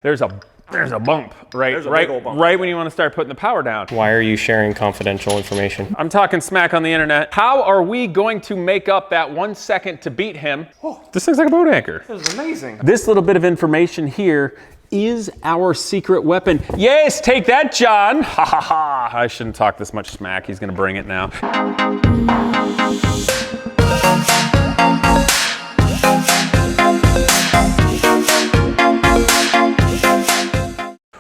There's a bump, right? There's a big old bump. Right when you want to start putting the power down. Why are you sharing confidential information? I'm talking smack on the internet. How are we going to make up that 1 second to beat him? Oh, this looks like a boat anchor. this is amazing. This little bit of information here is our secret weapon. Yes, take that, John. Ha ha ha. I shouldn't talk this much smack. He's gonna bring it now.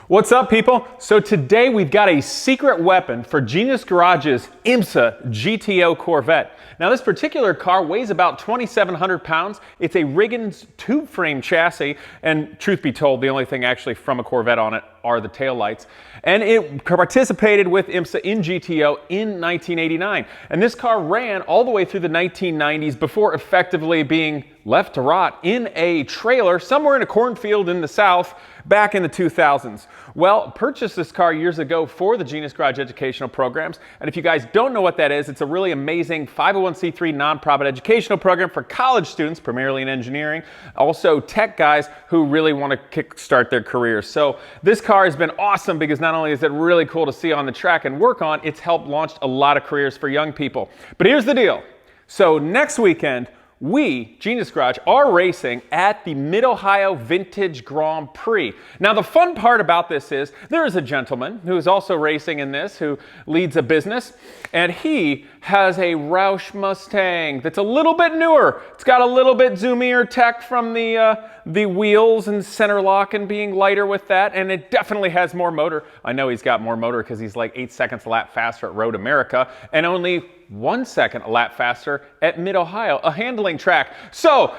What's up, people? So today we've got a secret weapon for Genius Garage's IMSA GTO Corvette. Now this particular car weighs about 2,700 pounds. It's a Riggins tube frame chassis, and truth be told, the only thing actually from a Corvette on it are the taillights. And it participated with IMSA in GTO in 1989. And this car ran all the way through the 1990s before effectively being left to rot in a trailer somewhere in a cornfield in the South back in the 2000s. Well, purchased this car years ago for the Genius Garage educational programs. And if you guys don't know what that is, it's a really amazing 501c3 nonprofit educational program for college students, primarily in engineering, also tech guys who really want to kickstart their careers. So this car has been awesome because not only is it really cool to see on the track and work on, it's helped launch a lot of careers for young people. But here's the deal. So next weekend, we, Genius Garage, are racing at the Mid-Ohio Vintage Grand Prix. Now the fun part about this is there is a gentleman who is also racing in this, who leads a business, and he has a Roush Mustang that's a little bit newer. It's got a little bit zoomier tech from the wheels and center lock and being lighter with that, and it definitely has more motor. I know he's got more motor because he's like 8 seconds a lap faster at Road America and only 1 second a lap faster at Mid-Ohio, a handling track. So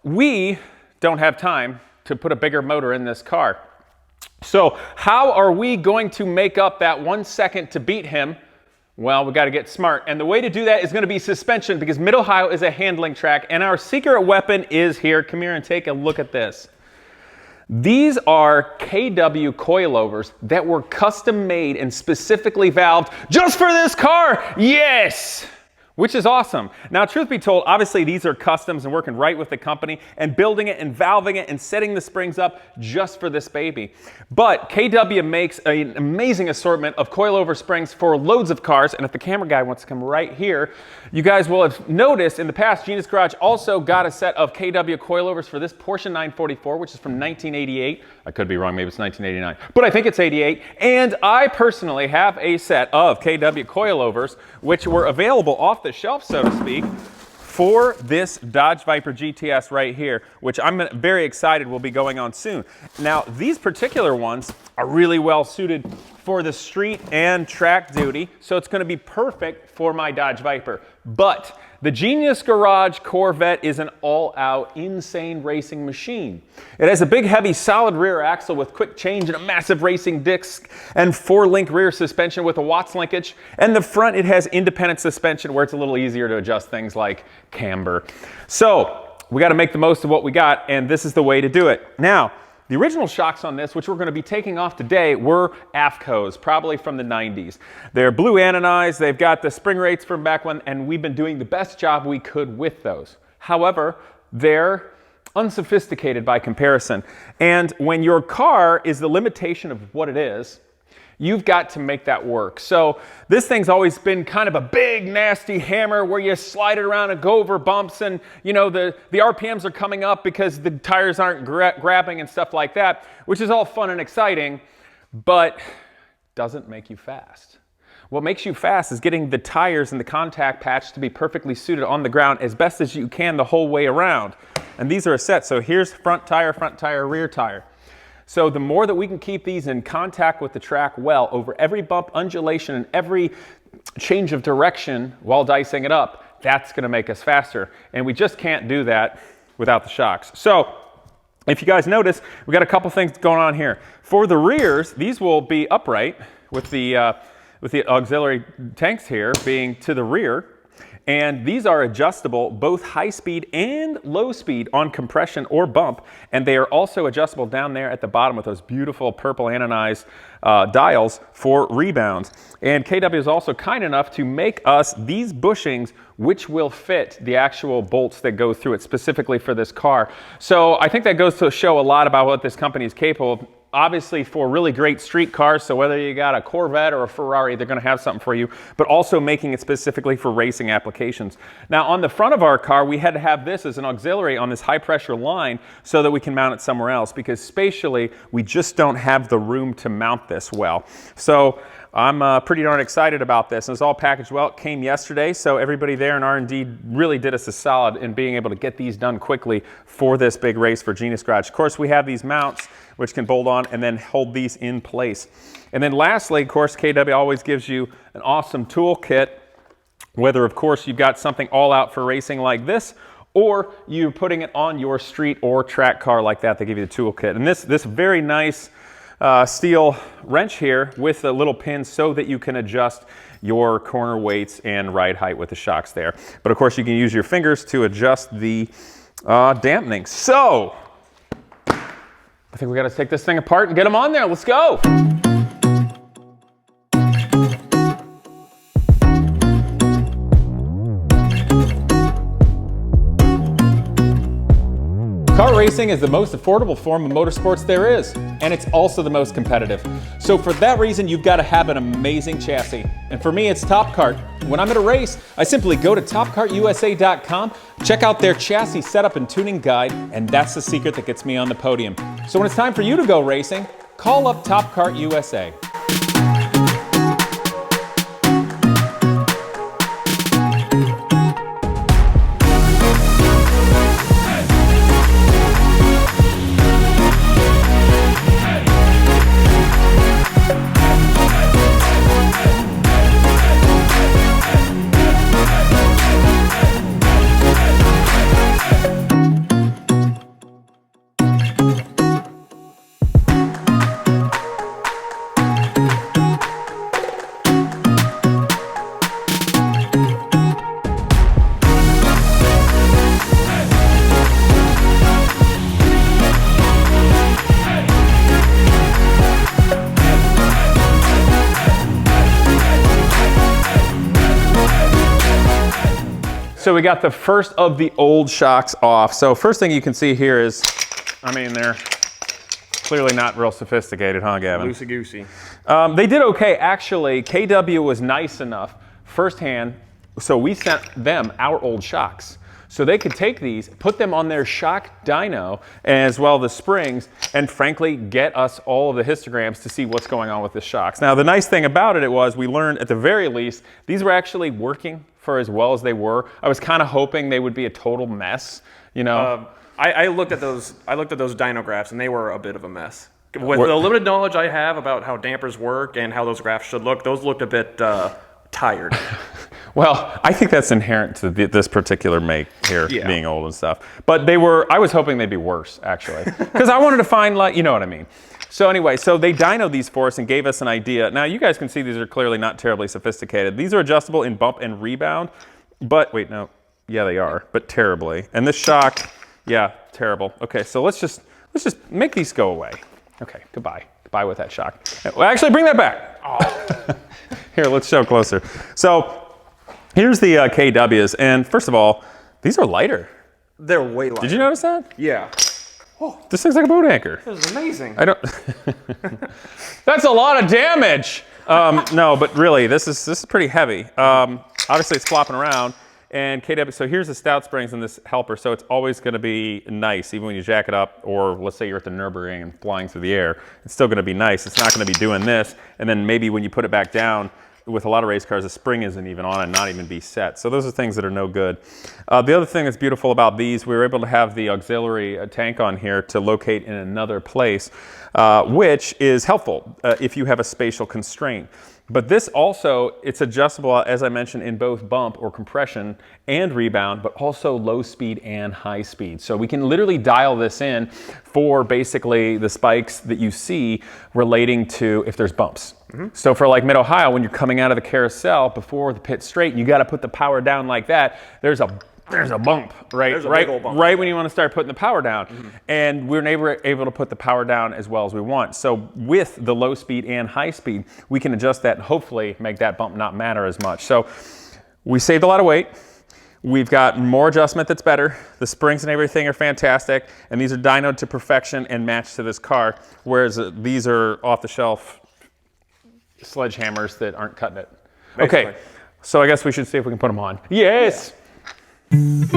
we don't have time to put a bigger motor in this car. So how are we going to make up that 1 second to beat him? Well, we got to get smart. And the way to do that is going to be suspension because Mid-Ohio is a handling track and our secret weapon is here. Come here and take a look at this. These are KW coilovers that were custom made and specifically valved just for this car. Yes! Which is awesome. Now, truth be told, obviously these are customs and working right with the company and building it and valving it and setting the springs up just for this baby. But KW makes an amazing assortment of coilover springs for loads of cars. And if the camera guy wants to come right here, you guys will have noticed in the past, Genius Garage also got a set of KW coilovers for this Porsche 944, which is from 1988. I could be wrong, maybe it's 1989, but I think it's 88. And I personally have a set of KW coilovers, which were available off the shelf, so to speak, for this Dodge Viper GTS right here, which I'm very excited will be going on soon. Now, these particular ones are really well suited for the street and track duty, so it's going to be perfect for my Dodge Viper. But the Genius Garage Corvette is an all-out, insane racing machine. It has a big, heavy, solid rear axle with quick change and a massive racing disc and 4-link rear suspension with a Watts linkage. And the front, it has independent suspension where it's a little easier to adjust things like camber. So we got to make the most of what we got, and this is the way to do it. Now, the original shocks on this, which we're going to be taking off today, were AFCOs, probably from the 90s. They're blue anodized, they've got the spring rates from back when, and we've been doing the best job we could with those. However, they're unsophisticated by comparison. And when your car is the limitation of what it is, you've got to make that work. So this thing's always been kind of a big, nasty hammer where you slide it around and go over bumps and, you know, the RPMs are coming up because the tires aren't grabbing and stuff like that, which is all fun and exciting, but doesn't make you fast. What makes you fast is getting the tires and the contact patch to be perfectly suited on the ground as best as you can the whole way around. And these are a set. So here's front tire, rear tire. So the more that we can keep these in contact with the track well over every bump, undulation, and every change of direction while dicing it up, that's going to make us faster. And we just can't do that without the shocks. So if you guys notice, we got a couple things going on here. For the rears, these will be upright with the auxiliary tanks here being to the rear. And these are adjustable both high speed and low speed on compression or bump. And they are also adjustable down there at the bottom with those beautiful purple anodized dials for rebounds. And KW is also kind enough to make us these bushings, which will fit the actual bolts that go through it specifically for this car. So I think that goes to show a lot about what this company is capable of. obviously for really great street cars, so whether you got a Corvette or a Ferrari, they're going to have something for you, but also making it specifically for racing applications. Now on the front of our car, we had to have this as an auxiliary on this high pressure line so that we can mount it somewhere else, because spatially we just don't have the room to mount this well. So I'm pretty darn excited about this. It's all packaged well. It came yesterday, so everybody there in R&D really did us a solid in being able to get these done quickly for this big race for Genius Garage. Of course, we have these mounts which can bolt on and then hold these in place. And then lastly, of course, KW always gives you an awesome toolkit, whether of course you've got something all out for racing like this, or you're putting it on your street or track car like that. They give you the toolkit. And this very nice steel wrench here with a little pin so that you can adjust your corner weights and ride height with the shocks there. But of course you can use your fingers to adjust the dampening. So I think we got to take this thing apart and get them on there. Let's go. Car racing is the most affordable form of motorsports there is, and it's also the most competitive. So for that reason, you've got to have an amazing chassis. And for me, it's TopKart. When I'm at a race, I simply go to TopKartUSA.com, check out their chassis setup and tuning guide, and that's the secret that gets me on the podium. So when it's time for you to go racing, call up TopKart USA. So we got the first of the old shocks off. So first thing you can see here is, I mean, they're clearly not real sophisticated, huh, Gavin? Loosey-goosey. They did okay, actually. KW was nice enough firsthand, so we sent them our old shocks. So they could take these, put them on their shock dyno, as well as the springs, and frankly, get us all of the histograms to see what's going on with the shocks. Now, the nice thing about it was we learned at the very least, these were actually working for as well as they were. I was kind of hoping they would be a total mess, you know. I looked at those dyno graphs and they were a bit of a mess. With the limited knowledge I have about how dampers work and how those graphs should look, those looked a bit tired. Well, I think that's inherent to this particular make here, being old and stuff. But they were, I was hoping they'd be worse, actually. Because I wanted to find, like, you know what I mean. So anyway, so they dynoed these for us and gave us an idea. Now, you guys can see these are clearly not terribly sophisticated. These are adjustable in bump and rebound. But, wait, no. Yeah, they are, but terribly. And this shock, yeah, terrible. Okay, so let's just make these go away. Okay, goodbye. Goodbye with that shock. Well, actually, bring that back. Oh. Here, let's show closer. So here's the KWs, and first of all, these are lighter. They're way lighter. Did you notice that? Yeah. Oh, this thing's like a boat anchor. This is amazing. I don't. That's a lot of damage. No, but really, this is pretty heavy. Obviously, it's flopping around. And KW, so here's the stout springs in this helper, so it's always going to be nice, even when you jack it up, or let's say you're at the Nürburgring and flying through the air, it's still going to be nice. It's not going to be doing this, and then maybe when you put it back down, with a lot of race cars, the spring isn't even on and not even be set. So those are things that are no good. The other thing that's beautiful about these, we were able to have the auxiliary tank on here to locate in another place, which is helpful if you have a spatial constraint. But this also, it's adjustable, as I mentioned, in both bump or compression and rebound, but also low speed and high speed. So we can literally dial this in for basically the spikes that you see relating to if there's bumps. Mm-hmm. So for like Mid-Ohio, when you're coming out of the carousel before the pit straight, you got to put the power down like that. There's a bump, right? There's a big old bump. Right when you want to start putting the power down. Mm-hmm. And we're able to put the power down as well as we want. So with the low speed and high speed, we can adjust that and hopefully make that bump not matter as much. So we saved a lot of weight. We've got more adjustment that's better. The springs and everything are fantastic. And these are dynoed to perfection and matched to this car. Whereas these are off-the-shelf sledgehammers that aren't cutting it. Basically. Okay, so I guess we should see if we can put them on. Yes! Yeah.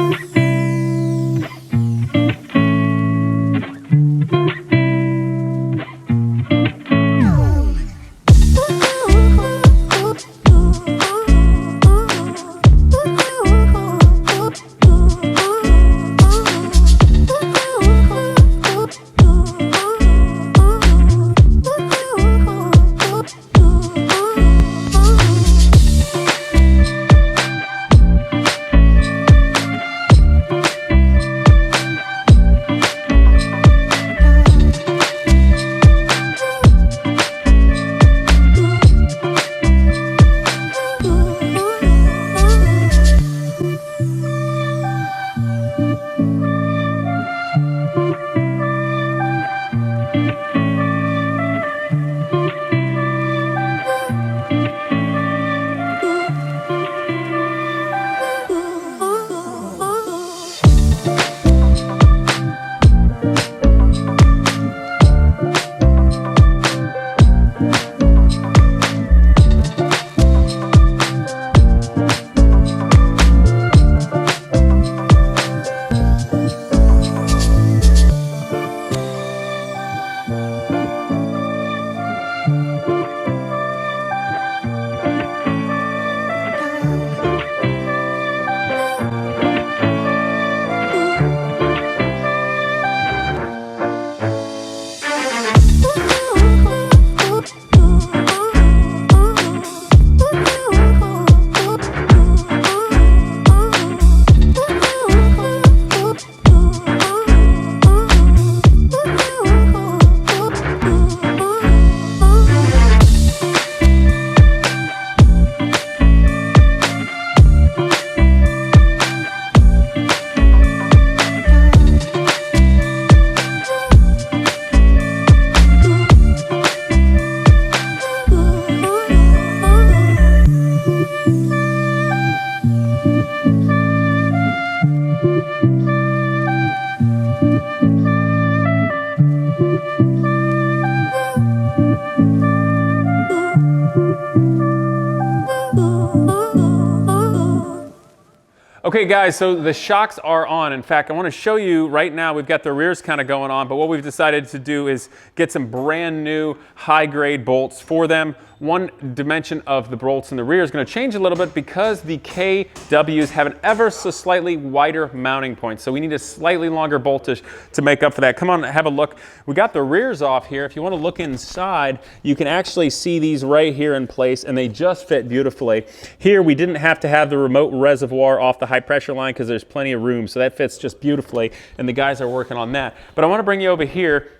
Okay guys, so the shocks are on. In fact, I want to show you right now, we've got the rears kind of going on, but what we've decided to do is get some brand new high grade bolts for them. One dimension of the bolts in the rear is going to change a little bit because the KWs have an ever so slightly wider mounting point. So we need a slightly longer boltage to make up for that. Come on, have a look. We got the rears off here. If you want to look inside, you can actually see these right here in place and they just fit beautifully. Here we didn't have to have the remote reservoir off the high pressure line because there's plenty of room. So that fits just beautifully and the guys are working on that. But I want to bring you over here.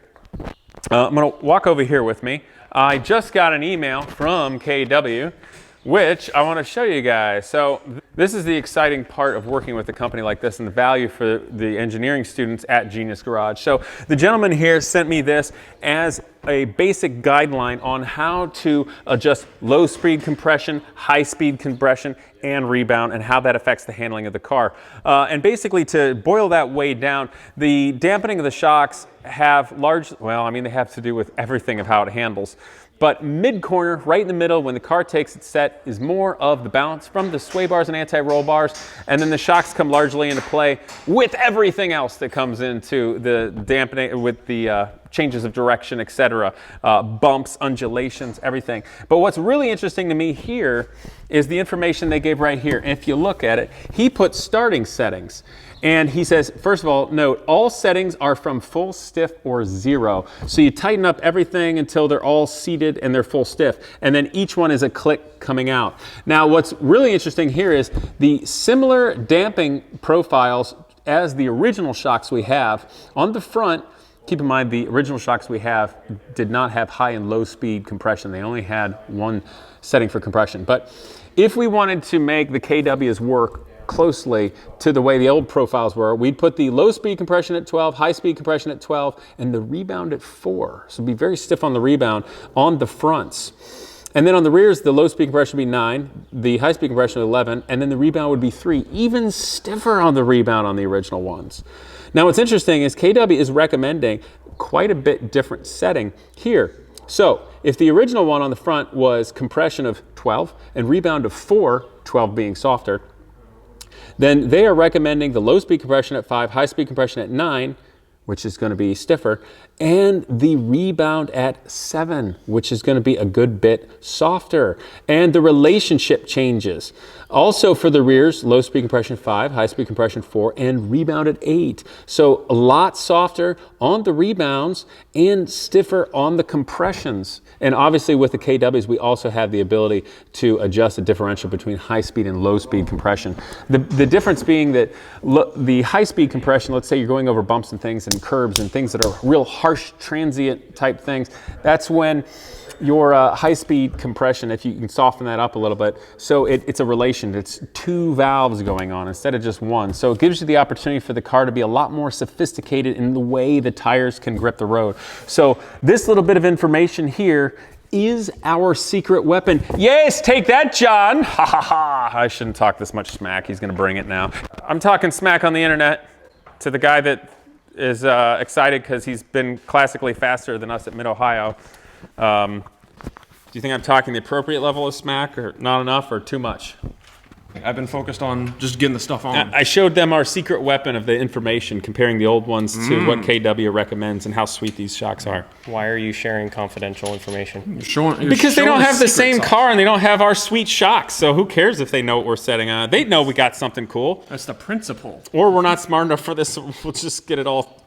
I'm going to walk over here with me. I just got an email from KW, which I want to show you guys. So this is the exciting part of working with a company like this and the value for the engineering students at Genius Garage. So the gentleman here sent me this as a basic guideline on how to adjust low speed compression, high speed compression, and rebound, and how that affects the handling of the car. And basically, to boil that way down, the dampening of the shocks have they have to do with everything of how it handles. But mid-corner, right in the middle, when the car takes its set, is more of the balance from the sway bars and anti-roll bars, and then the shocks come largely into play with everything else that comes into the dampening, with the changes of direction, etc., bumps, undulations, everything. But what's really interesting to me here is the information they gave right here. And if you look at it, he put starting settings. And he says, first of all, note, all settings are from full stiff or 0. So you tighten up everything until they're all seated and they're full stiff. And then each one is a click coming out. Now, what's really interesting here is the similar damping profiles as the original shocks we have on the front. Keep in mind, the original shocks we have did not have high and low speed compression. They only had one setting for compression. But if we wanted to make the KWs work closely to the way the old profiles were, we'd put the low speed compression at 12, high speed compression at 12, and the rebound at 4. So it'd be very stiff on the rebound on the fronts. And then on the rears, the low speed compression would be 9, the high speed compression would be 11, and then the rebound would be 3, even stiffer on the rebound on the original ones. Now what's interesting is KW is recommending quite a bit different setting here. So if the original one on the front was compression of 12 and rebound of 4, 12 being softer, then they are recommending the low speed compression at 5, high speed compression at 9, which is going to be stiffer, and the rebound at 7, which is going to be a good bit softer. And the relationship changes. Also for the rears, low speed compression 5, high speed compression 4, and rebound at 8. So a lot softer on the rebounds and stiffer on the compressions. And obviously with the KWs, we also have the ability to adjust the differential between high speed and low speed compression. The difference being that the high speed compression, let's say you're going over bumps and things and curbs and things that are real harsh transient type things, that's when your high speed compression, if you can soften that up a little bit, so it's a relation, it's 2 valves going on instead of just 1. So it gives you the opportunity for the car to be a lot more sophisticated in the way the tires can grip the road. So this little bit of information here is our secret weapon. Yes, take that, John. Ha ha ha. I shouldn't talk this much smack. He's gonna bring it now. I'm talking smack on the internet to the guy that is excited because he's been classically faster than us at Mid-Ohio. Do you think I'm talking the appropriate level of smack, or not enough, or too much? I've been focused on just getting the stuff on. I showed them our secret weapon of the information, comparing the old ones to what KW recommends and how sweet these shocks are. Why are you sharing confidential information? Because they don't have the same car and they don't have our sweet shocks. So who cares if they know what we're setting on? They know we got something cool. That's the principle. Or we're not smart enough for this. We'll just get it all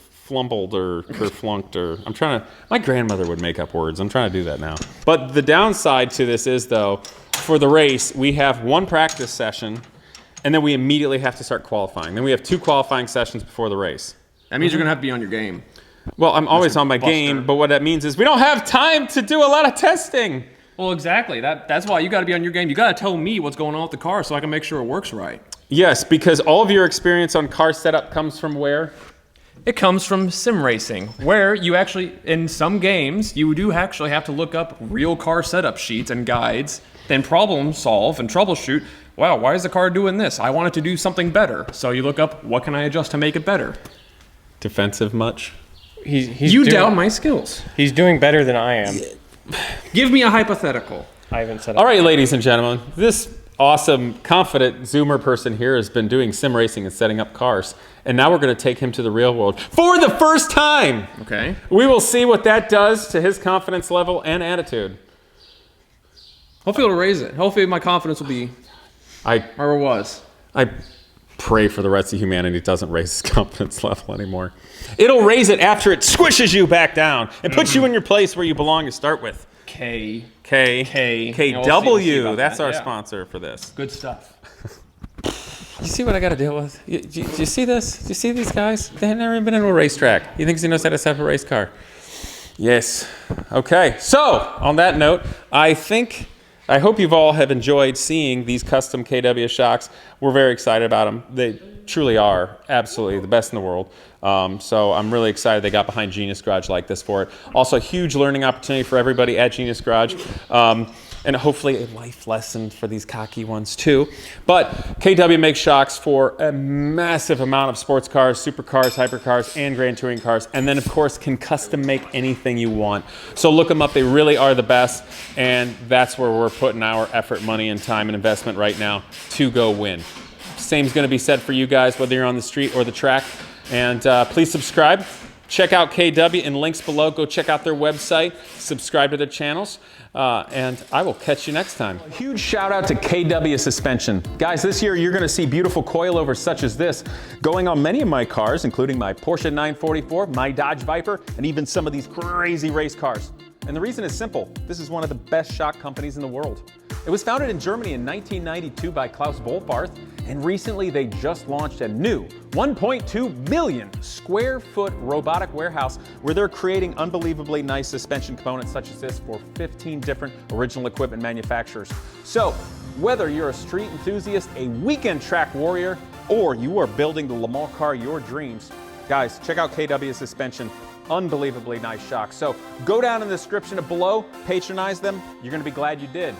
flumbled or kerflunked, or I'm trying to, my grandmother would make up words. I'm trying to do that now. But the downside to this is, though, for the race, we have 1 practice session and then we immediately have to start qualifying. Then we have 2 qualifying sessions before the race. That means you're going to have to be on your game. Well, I'm always on my game, but what that means is we don't have time to do a lot of testing. Well, exactly. That's why you got to be on your game. You got to tell me what's going on with the car so I can make sure it works right. Yes, because all of your experience on car setup comes from where? It comes from sim racing, where you actually, in some games, you do actually have to look up real car setup sheets and guides, then problem solve and troubleshoot. Wow, why is the car doing this? I want it to do something better. So you look up, what can I adjust to make it better? Defensive much? You doubt my skills. He's doing better than I am. Give me a hypothetical. I haven't said it. All right, ladies and gentlemen, this awesome, confident Zoomer person here has been doing sim racing and setting up cars. And now we're going to take him to the real world for the first time. Okay. We will see what that does to his confidence level and attitude. Hopefully it'll raise it. Hopefully my confidence will be where it was. I pray for the rest of humanity it doesn't raise his confidence level anymore. It'll raise it after it squishes you back down and puts you in your place where you belong to start with. KW. That's our sponsor for this. Good stuff. You see what I got to deal with? Do you see this? Do you see these guys? They've never been into a racetrack. He thinks he knows how to set up a race car. Yes. Okay. So, on that note, I hope you've all have enjoyed seeing these custom KW shocks. We're very excited about them. They truly are absolutely the best in the world. So I'm really excited they got behind Genius Garage like this for it. Also, a huge learning opportunity for everybody at Genius Garage. And hopefully a life lesson for these cocky ones too. But KW makes shocks for a massive amount of sports cars, supercars, hypercars, and grand touring cars. And then of course can custom make anything you want. So look them up, they really are the best. And that's where we're putting our effort, money, and time and investment right now to go win. Same's gonna be said for you guys, whether you're on the street or the track. And please subscribe. Check out KW in links below. Go check out their website. Subscribe to their channels. And I will catch you next time. A huge shout out to KW Suspension. Guys, this year you're gonna see beautiful coilovers such as this going on many of my cars, including my Porsche 944, my Dodge Viper, and even some of these crazy race cars. And the reason is simple. This is one of the best shock companies in the world. It was founded in Germany in 1992 by Klaus Wohlfarth, and recently they just launched a new 1.2 million square foot robotic warehouse where they're creating unbelievably nice suspension components such as this for 15 different original equipment manufacturers. So, whether you're a street enthusiast, a weekend track warrior, or you are building the Le Mans car of your dreams, guys, check out KW Suspension. unbelievably nice shocks. So go down in the description below, patronize them. You're gonna be glad you did.